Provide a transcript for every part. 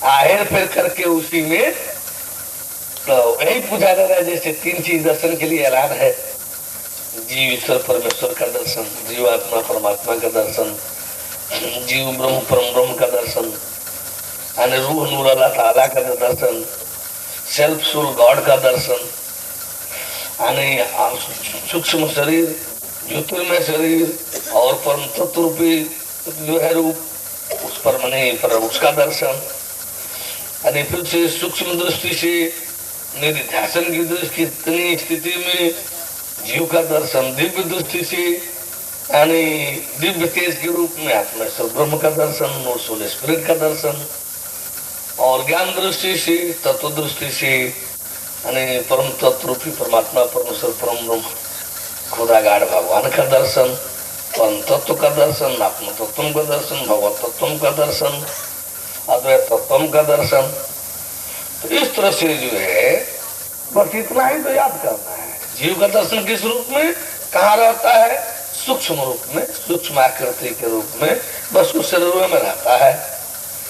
आहेर फेर करके उसी में तो यही पूछा जा रहा है। जैसे तीन चीज दर्शन के लिए ऐलान है, जीव ईश्वर परमेश्वर का दर्शन, जीवात्मा परमात्मा का दर्शन, जीव ब्रह्म परम ब्रह्म का दर्शन, रूह नूर अल्लाह ताला का दर्शन, सेल्फ सोल गॉड का दर्शन, सूक्ष्म शरीर, ज्योतिर्मय शरीर और परम तत्व रूपी जो है रूप, उस पर मने पर उसका दर्शन, फिर से सूक्ष्म दृष्टि से निधिध्यासन की दृष्टि स्थिति में जीव का दर्शन, दिव्य दृष्टि से यानी दिव्य तेज के रूप में आत्मेश्वर ब्रह्म का दर्शन और सोल स्पिरिट का दर्शन, और ज्ञान दृष्टि से तत्व दृष्टि से परम तत्व रूपी परमात्मा परमेश्वर परम ब्रह्म खुदा गाढ़ भगवान का दर्शन, परम तत्व का दर्शन, आत्म तत्व का दर्शन, भगवत तत्व का दर्शन, अद्वैत तत्व का दर्शन। तो इस तरह से जो है बस इतना ही तो याद करना है। जीव का दर्शन किस रूप में कहाँ रहता है? सूक्ष्म रूप में, सूक्ष्म आकृति के रूप में, बस उस शरीर में रहता है,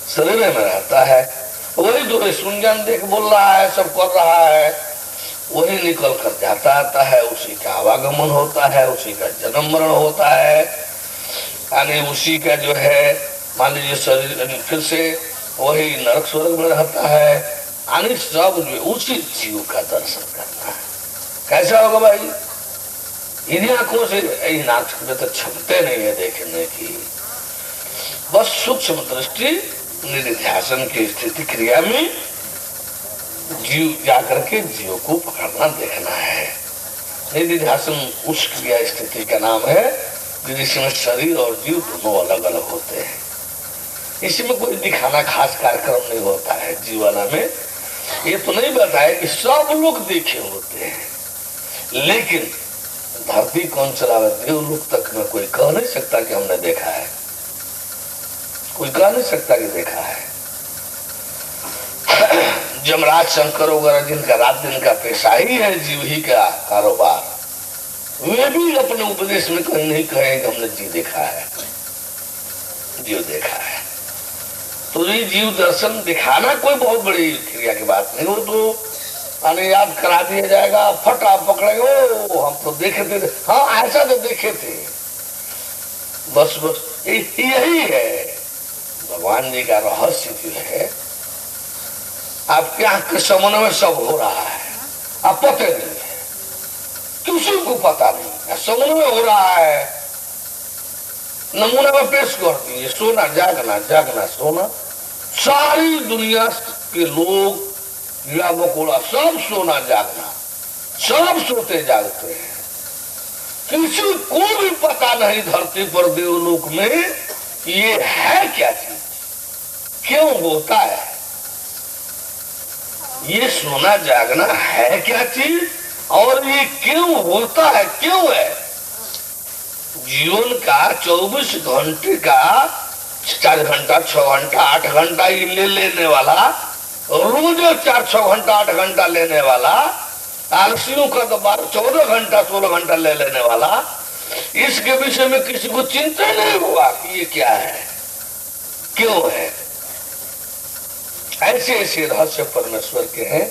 शरीर में रहता है। वही जो सुनजान देख बोल रहा है, सब कर रहा है, वही निकल कर जाता आता है, उसी का आवागमन होता है, उसी का जन्म मरण होता है, यानी उसी का जो है मान लीजिए शरीर फिर से वही नरक स्वर्ग में रहता है, यानी सब जो उसी जीव का दर्शन करना है। कैसा होगा भाई? इन्हीं आंखों से इन आंख में तो क्षमते नहीं है देखने की, बस सूक्ष्म दृष्टि निधिध्यासन की स्थिति क्रिया में जीव जाकर के जीव को पकड़ना देखना है। निधिध्यासन उस क्रिया स्थिति का नाम है जिसमें शरीर और जीव दोनों अलग अलग होते हैं। इसमें कोई दिखाना खास कार्यक्रम नहीं होता है। जीवाना में ये तो नहीं बताया कि सब लोग देखे होते हैं, लेकिन धरती कौन चलावे देवलोक तक में कोई कह नहीं सकता कि हमने देखा है, कोई कह नहीं सकता कि देखा है। जमराज शंकर वगैरह जिनका रात दिन का पेशा ही है जीव ही का कारोबार, वे भी अपने उपदेश में कहीं नहीं कहेंगे हमने जीव देखा है, जीव देखा है। तो ये जीव दर्शन दिखाना कोई बहुत बड़ी क्रिया की बात नहीं, वो तो याद करा दिया जाएगा, फट आप पकड़ेंगे, ओ हम तो देखे थे, हाँ ऐसा तो देखे थे, बस बस यही है भगवान जी का रहस्य जो है। आपके आंख के सामने में सब हो रहा है, आप पता नहीं है, किसी को पता नहीं, सामने में हो रहा है, नमूना में पेश कर दिए, सोना जागना जागना सोना, सारी दुनिया के लोग कीड़ा मकोड़ा सब सोना जागना, सब सोते जागते हैं, किसी को भी पता नहीं धरती पर देवलोक में ये है क्या चीज, क्यों होता है, ये सोना जागना है क्या चीज और ये क्यों होता है, क्यों है। जीवन का 24 घंटे का 4 घंटा 6 घंटा 8 घंटा ले लेने वाला, रोज 4-6 घंटा 8 घंटा लेने वाला, आलसियों का तो 14 घंटा 16 घंटा ले लेने वाला, इसके विषय में किसी को चिंता नहीं हुआ कि ये क्या है, क्यों है। ऐसे ऐसे रहस्य परमेश्वर के हैं।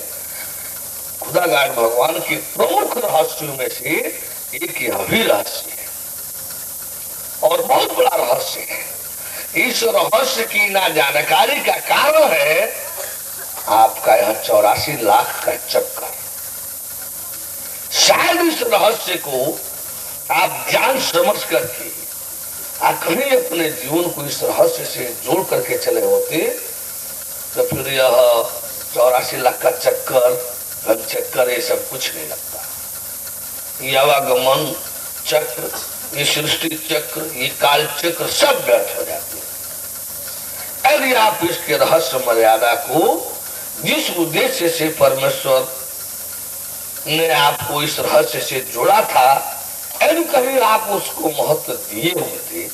खुदागार भगवान के प्रमुख रहस्यों में से एक यह भी रहस्य है और बहुत बड़ा रहस्य है। इस रहस्य की ना जानकारी का कारण है आपका यह 84 लाख का चक्कर। शायद इस रहस्य को आप जान समझ करके कहीं अपने जीवन को इस रहस्य से जोड़ करके चले होते तो फिर यह 84 लाख का चक्कर, घन चक्कर, ये सब कुछ नहीं लगता। ये आवागमन चक्र, ये सृष्टि चक्र, ये काल चक्र सब व्यर्थ हो जाते हैं यदि आप इसके रहस्य मर्यादा को जिस उद्देश्य से परमेश्वर ने आपको इस रहस्य से जोड़ा था, यदि कहीं आप उसको महत्व दिए होते,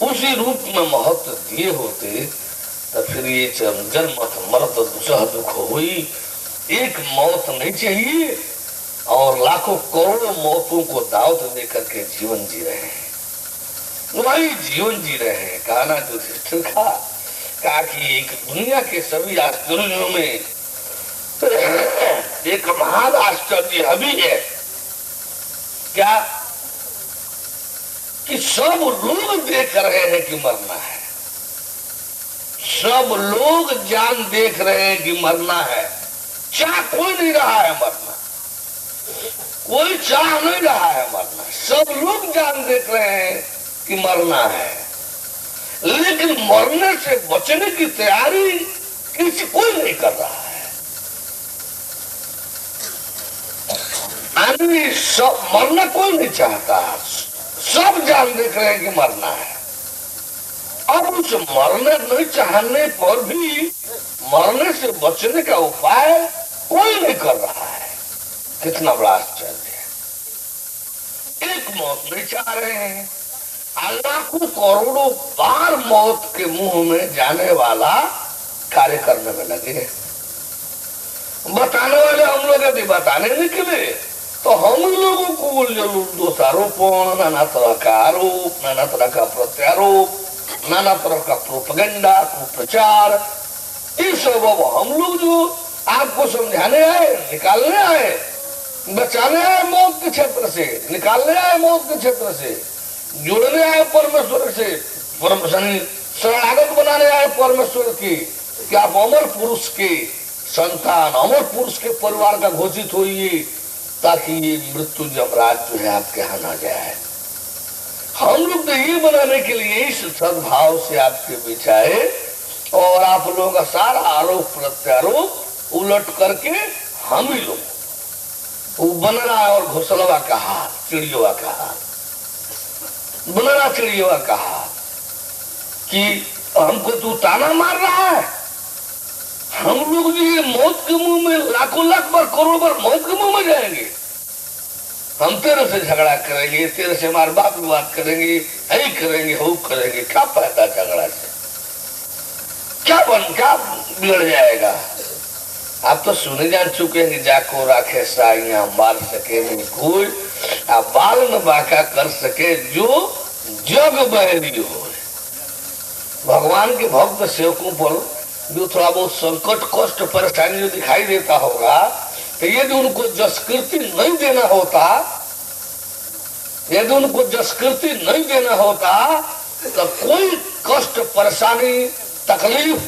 उसी रूप में महत्व दिए होते, तो फिर ये जन्म मरत दुसह दुख हुई, एक मौत नहीं चाहिए और लाखों करोड़ों मौतों को दावत देकर के जीवन जी रहे हैं, वही जीवन जी रहे हैं। कहना युधिष्ठिर का कहा कि एक दुनिया के सभी आश्चर्यों में एक महान आश्चर्य अभी है क्या कि सब लोग देख रहे हैं कि मरना है, सब लोग जान देख रहे हैं कि मरना है, चाह कोई नहीं रहा है मरना, कोई चाह नहीं रहा है मरना, सब लोग जान देख रहे हैं कि मरना है, लेकिन मरने से बचने की तैयारी किसी कोई नहीं कर रहा है। आदमी सब मरना कोई नहीं चाहता, सब जान देख रहे हैं कि मरना है। अब उस मरने नहीं चाहने पर भी मरने से बचने का उपाय कोई नहीं कर रहा है। कितना बड़ा आश्चर्य है। एक मौत नहीं चाह रहे हैं, लाखों करोड़ों बार मौत के मुंह में जाने वाला कार्य करने में लगे। बताने वाले हम लोग यदि बताने निकले तो हम लोगों को दोषारोपण, नाना तरह का आरोप, नाना तरह का प्रत्यारोप, नाना तरह का प्रोपेगेंडा, कुप्रचार, ये सब अब हम लोग जो आपको समझाने आए, निकालने आए, बचाने आए मौत के क्षेत्र से, निकालने आए मौत के क्षेत्र से, जुड़ने आए परमेश्वर से, शरणागत बनाने आए परमेश्वर की कि आप अमर पुरुष के संतान, अमर पुरुष के परिवार का घोषित होइए ताकि ये मृत्यु जमराज जो है आपके यहाँ ना जाए। हम लोग तो ये बनाने के लिए इस सद्भाव से आपके बीच आए और आप लोगों का सारा आरोप प्रत्यारोप उलट करके हम ही लोग वो बनरा और घोसलवा का हाल, चिड़ियों का हाल, बनरा चिड़ियों का हाल कि हमको तू ताना मार रहा है। हम लोग जो ये मौत के मुंह में लाखों लाख बार करोड़ बार मौत के मुंह में जाएंगे, हम तेरे से झगड़ा करेंगे, तेरे से मार बात विवाद करेंगे, यही करेंगे, वो करेंगे, क्या फायदा झगड़ा से, क्या बिगड़ जाएगा। आप तो सुने जान चुके हैं कि जाको राखे साइया मार सके नहीं कोई, आप बाल न बाका कर सके जो जग बहरी हो। भगवान के भक्त सेवकों पर जो थोड़ा बहुत संकट कष्ट परेशानी जो दिखाई देता होगा, तो यदि उनको जसकृति नहीं देना होता, यदि उनको जसकृति नहीं देना होता तो कोई कष्ट परेशानी तकलीफ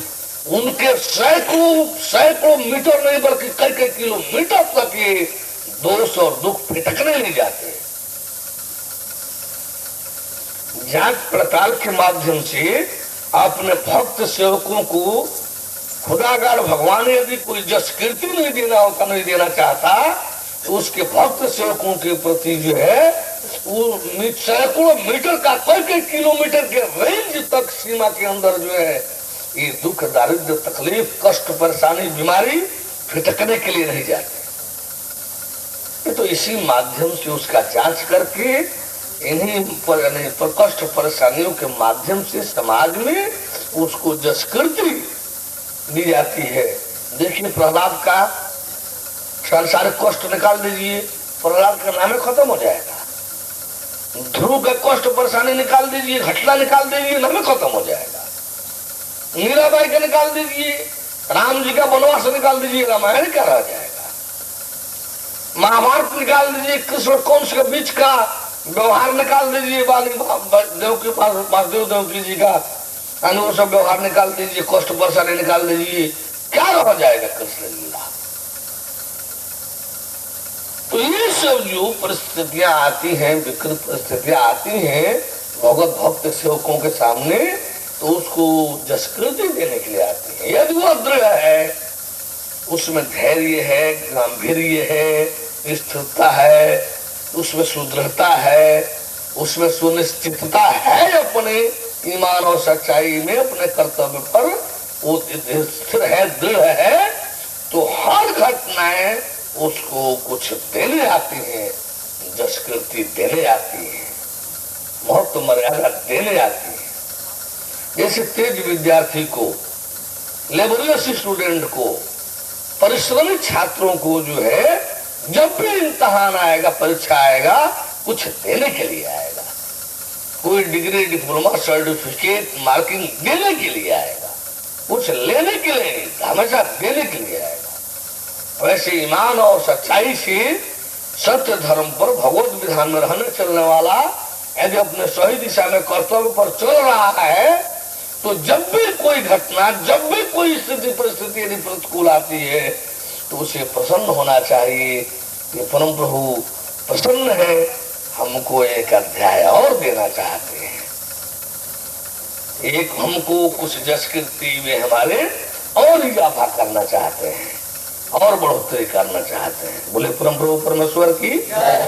उनके सैकड़ों मीटर नहीं बल्कि कई किलोमीटर तक ये दोष और दुख फिटकने नहीं जाते। जांच पड़ताल के माध्यम से अपने भक्त सेवकों को खुदागार भगवान यदि कोई जसकृति नहीं देना चाहता तो उसके भक्त सेवकों के प्रति जो है वो सैकड़ों मीटर का कई किलोमीटर के रेंज तक सीमा के अंदर जो है ये दुख दारिद्र तकलीफ कष्ट परेशानी बीमारी फिटकने के लिए नहीं जाते। तो इसी माध्यम से उसका जांच करके इन्हीं पर कष्ट परेशानियों के माध्यम से समाज में उसको जसकृति दी जाती है। देखिए प्रहलाद का सांसारिक कष्ट निकाल दीजिए, प्रहलाद का नाम खत्म हो जाएगा। ध्रुव का कष्ट परेशानी निकाल दीजिए, घटना निकाल दीजिए, नाम खत्म हो जाएगा। मीराबाई का निकाल दीजिए, राम जी का वनवास निकाल दीजिए, रामायण क्या रह जाएगा। महाभारत निकाल दीजिए, कृष्ण कंस के बीच का व्यवहार निकाल दीजिए, वासुदेव देवकी जी का वो सब व्यवहार निकाल दीजिए, कष्ट परेशानी निकाल दीजिए, क्या रह जाएगा कृष्ण लीला। तो ये सब जो परिस्थितियां आती हैं, विकृत परिस्थितियां आती हैं भगवत भक्त सेवकों के सामने, तो उसको जसकृति देने के लिए आती है। यदि वो दृढ़ है, उसमें धैर्य है, गांभीर्य है, स्थिरता है, उसमें सुदृढ़ता है, उसमें सुनिश्चितता है, अपने ईमान और सच्चाई में अपने कर्तव्य पर वो स्थिर है, दृढ़ है, तो हर घटनाएं उसको कुछ देने आती है, जसकृति देने आती है, महत्व मर्यादा देने आती है। जैसे तेज विद्यार्थी को, लेबोरियस स्टूडेंट को, परिश्रमी छात्रों को जो है जब भी इम्तहान आएगा, परीक्षा आएगा, कुछ देने के लिए आएगा, कोई डिग्री डिप्लोमा सर्टिफिकेट मार्किंग देने के लिए आएगा। कुछ लेने के लिए नहीं, हमेशा देने के लिए आएगा। वैसे ईमान और सच्चाई से सत्य धर्म पर भगवत विधान में रहने चलने वाला यदि अपने सही दिशा में कर्तव्य पर चल रहा है तो जब भी कोई घटना, जब भी कोई स्थिति परिस्थिति यदि प्रतिकूल आती है तो उसे प्रसन्न होना चाहिए कि परम प्रभु प्रसन्न है, हमको एक अध्याय और देना चाहते हैं, एक हमको कुछ जस कीर्ति में हमारे और इजाफा करना चाहते हैं और बढ़ोतरी करना चाहते हैं। बोले परम प्रभु परमेश्वर की।